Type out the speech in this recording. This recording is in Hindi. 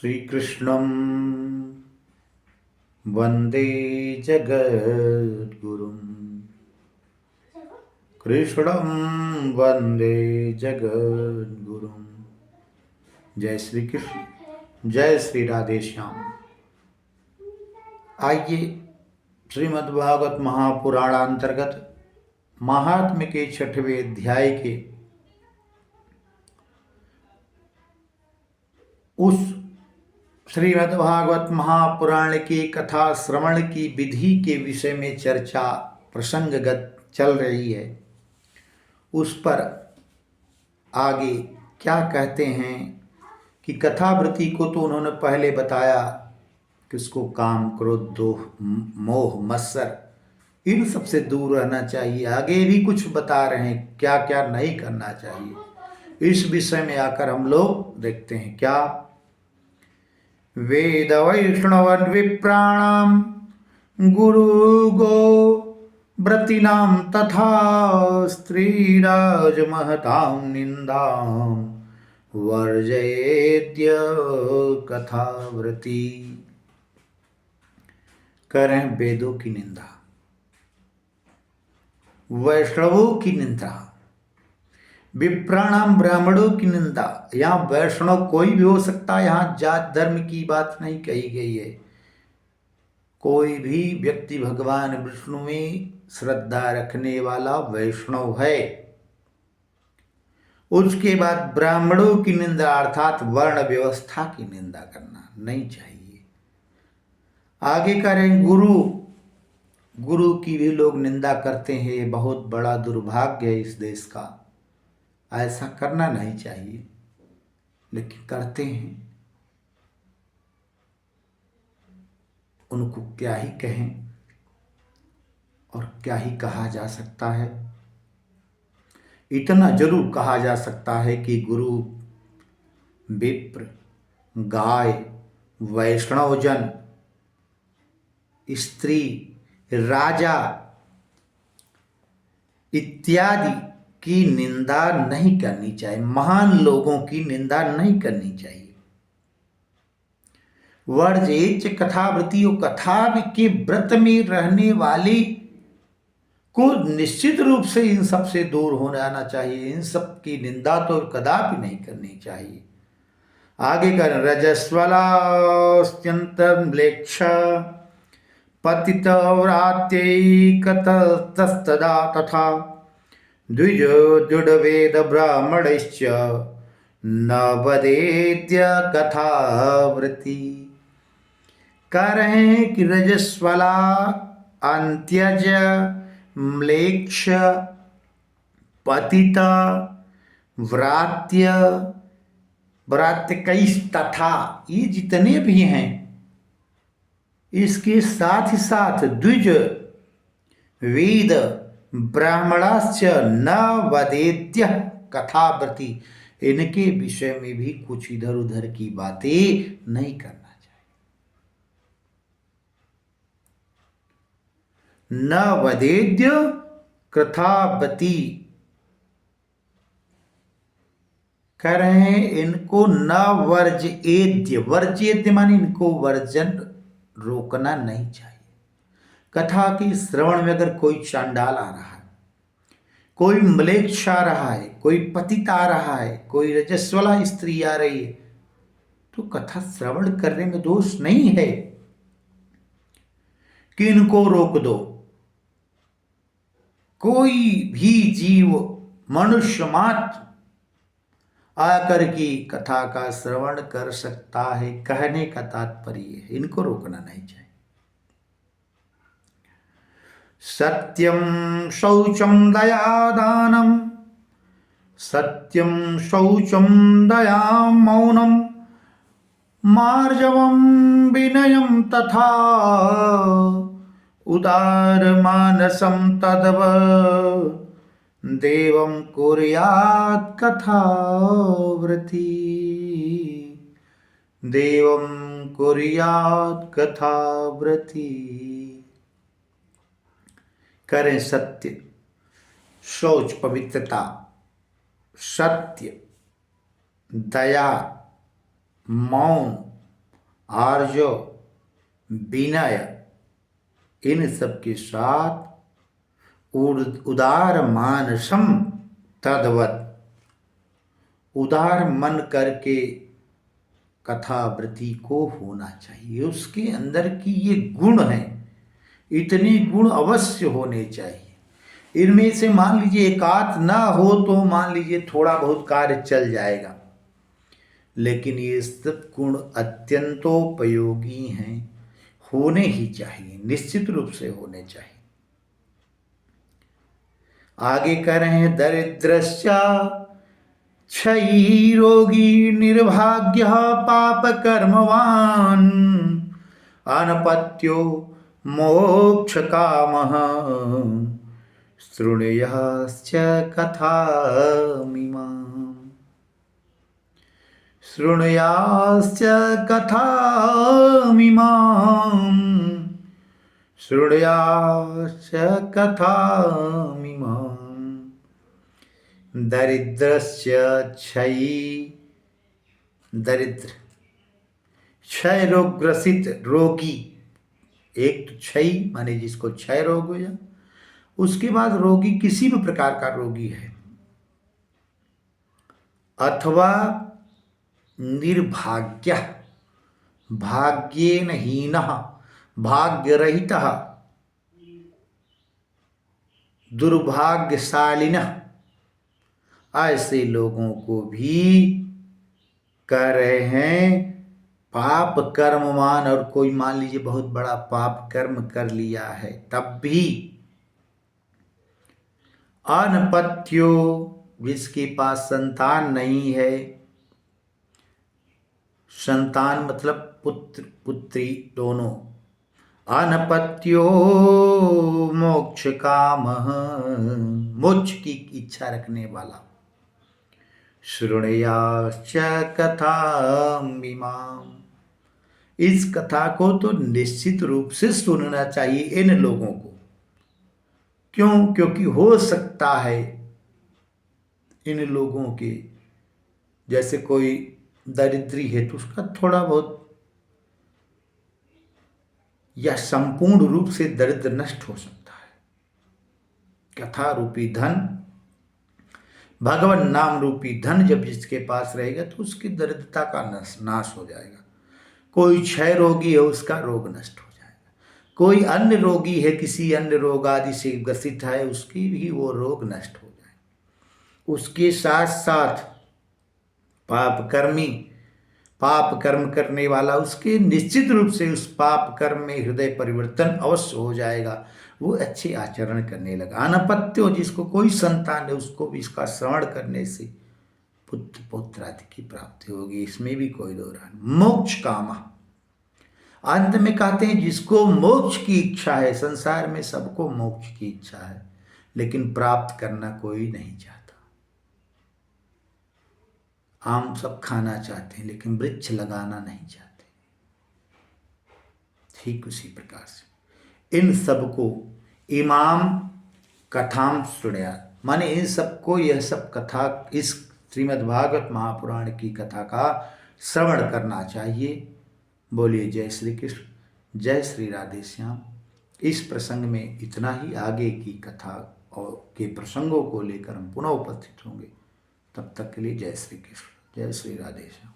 श्रीकृष्णं वन्दे जगद्गुरुं कृष्णं वन्दे जगद्गुरुं। जय श्री कृष्ण, जय श्री राधे श्याम। आइए श्रीमद्भागवत महापुराण अंतर्गत महात्म्य के 6वें अध्याय के उस श्रीमद्भागवत महापुराण की कथा श्रवण की विधि के विषय में चर्चा प्रसंगगत चल रही है। उस पर आगे क्या कहते हैं कि कथावृत्ति को तो उन्होंने पहले बताया कि उसको काम, क्रोध, दोह, मोह, मत्सर इन सबसे दूर रहना चाहिए। आगे भी कुछ बता रहे हैं क्या क्या नहीं करना चाहिए। इस विषय में आकर हम लोग देखते हैं क्या वेद वैष्णवन विप्राणाम गुरु गो व्रतिनाम तथा स्त्रीराज महताम निंदाम वर्जयेद्य कथावृत्ति। करें वेदों की निंदा, वैष्णवों की निंदा, विप्राणाम ब्राह्मणों की निंदा। यहाँ वैष्णव कोई भी हो सकता है, यहाँ जात धर्म की बात नहीं कही गई है। कोई भी व्यक्ति भगवान विष्णु में श्रद्धा रखने वाला वैष्णव है। उसके बाद ब्राह्मणों की निंदा अर्थात वर्ण व्यवस्था की निंदा करना नहीं चाहिए। आगे करें गुरु की भी लोग निंदा करते हैं। बहुत बड़ा दुर्भाग्य है इस देश का। ऐसा करना नहीं चाहिए, लेकिन करते हैं। उनको क्या ही कहें और क्या ही कहा जा सकता है। इतना जरूर कहा जा सकता है कि गुरु, विप्र, गाय, वैष्णवजन, स्त्री, राजा इत्यादि की निंदा नहीं करनी चाहिए। महान लोगों की निंदा नहीं करनी चाहिए। वर्जेच कथावृत्ति, कथा के व्रत में रहने वाले को निश्चित रूप से इन सब से दूर हो जाना चाहिए। इन सब की निंदा तो कदापि नहीं करनी चाहिए। आगे कर रजस्वलात्यंत म्लेच्छ पतित व्रात्यैकतस्तदा तथा द्विज दुर्वेद ब्राह्मणश्च न वदेद्य कथावृत्ति। कह रहे हैं कि रजस्वला, अंत्यज, म्लेच्छ, पतित, व्रात्य, कई तथा ये जितने भी हैं, इसके साथ ही साथ द्विज वेद ब्राह्मणाश्च न वदेद्य कथावृत्ति, इनके विषय में भी कुछ इधर उधर की बातें नहीं करना चाहिए। न वदेद्य कथावृत्ति कह रहे हैं इनको न वर्जयेद्य, वर्जयेद्य माने इनको वर्जन रोकना नहीं चाहिए। कथा के श्रवण में अगर कोई चांडाल आ रहा है, कोई म्लेच्छ आ रहा है, कोई पतित आ रहा है, कोई रजस्वला स्त्री आ रही है, तो कथा श्रवण करने में दोष नहीं है कि इनको रोक दो। कोई भी जीव, मनुष्य मात्र आकर की कथा का श्रवण कर सकता है, कहने का तात्पर्य है इनको रोकना नहीं चाहिए। सत्यम शौचम दयादानम, सत्यम शौचम दया मौनम मार्जवम विनयम तथा उदार मानसम तदव देवं कुर्यात् कथावृत्ति। देवं कुर्यात् कथावृत्ति। करें सत्य, शौच पवित्रता, सत्य, दया, मौन, आर्जव, विनय, इन सब के साथ उदार मानसम तद्वत, उदार मन करके कथावृत्ति को होना चाहिए। उसके अंदर की ये गुण हैं, इतने गुण अवश्य होने चाहिए। इनमें से मान लीजिए एकाध ना हो तो मान लीजिए थोड़ा बहुत कार्य चल जाएगा, लेकिन ये सब गुण अत्यंतोपयोगी हैं, होने ही चाहिए, निश्चित रूप से होने चाहिए। आगे कह रहे हैं दरिद्रश्चा क्षयी रोगी निर्भाग्य पाप कर्मवान अनपत्यो मोक्ष कामः शृणुयाश्च कथामिमाम्, शृणुयाश्च कथामिमाम्, शृणुयाश्च कथामिमाम्। दरिद्रस्य क्षयी, दरिद्र क्षय रोग ग्रसित रोगी, एक तो क्षयी माने जिसको क्षय रोग हो जाए, उसके बाद रोगी किसी भी प्रकार का रोगी है, अथवा निर्भाग्य, भाग्येन हीनः, भाग्यरहितः, दुर्भाग्यशालिनः, ऐसे लोगों को भी कह रहे हैं पाप कर्मवान। और कोई मान लीजिए बहुत बड़ा पाप कर्म कर लिया है, तब भी अनपत्यो, जिसके पास संतान नहीं है, संतान मतलब पुत्र पुत्री दोनों, अनपत्यो मोक्ष कामः, मोक्ष की इच्छा रखने वाला, शृणुयाश्च कथामिमाम्, इस कथा को तो निश्चित रूप से सुनना चाहिए इन लोगों को। क्यों? क्योंकि हो सकता है इन लोगों के जैसे कोई दरिद्री है तो उसका थोड़ा बहुत या संपूर्ण रूप से दरिद्र नष्ट हो सकता है। कथा रूपी धन, भगवान नाम रूपी धन जब जिसके पास रहेगा तो उसकी दरिद्रता का नाश हो जाएगा। कोई क्षय रोगी है, उसका रोग नष्ट हो जाएगा। कोई अन्य रोगी है, किसी अन्य रोग आदि से ग्रसित है, उसकी भी वो रोग नष्ट हो जाएगा। उसके साथ साथ पाप कर्म करने वाला, उसके निश्चित रूप से उस पाप कर्म में हृदय परिवर्तन अवश्य हो जाएगा, वो अच्छे आचरण करने लगा। अनपत्यो, जिसको कोई संतान है, उसको भी इसका श्रवण करने से पुत्र पौत्र आदि की प्राप्ति होगी, इसमें भी कोई दो राय। मोक्ष कामा, अंत में कहते हैं जिसको मोक्ष की इच्छा है, संसार में सबको मोक्ष की इच्छा है, लेकिन प्राप्त करना कोई नहीं चाहता। आम सब खाना चाहते हैं लेकिन वृक्ष लगाना नहीं चाहते। ठीक उसी प्रकार से इन सबको इमाम कथाम सुनया, माने इन सबको यह सब कथा, इस श्रीमद् भागवत महापुराण की कथा का श्रवण करना चाहिए। बोलिए जय श्री कृष्ण, जय श्री राधे श्याम। इस प्रसंग में इतना ही, आगे की कथा और के प्रसंगों को लेकर हम पुनः उपस्थित होंगे। तब तक के लिए जय श्री कृष्ण, जय श्री राधे श्याम।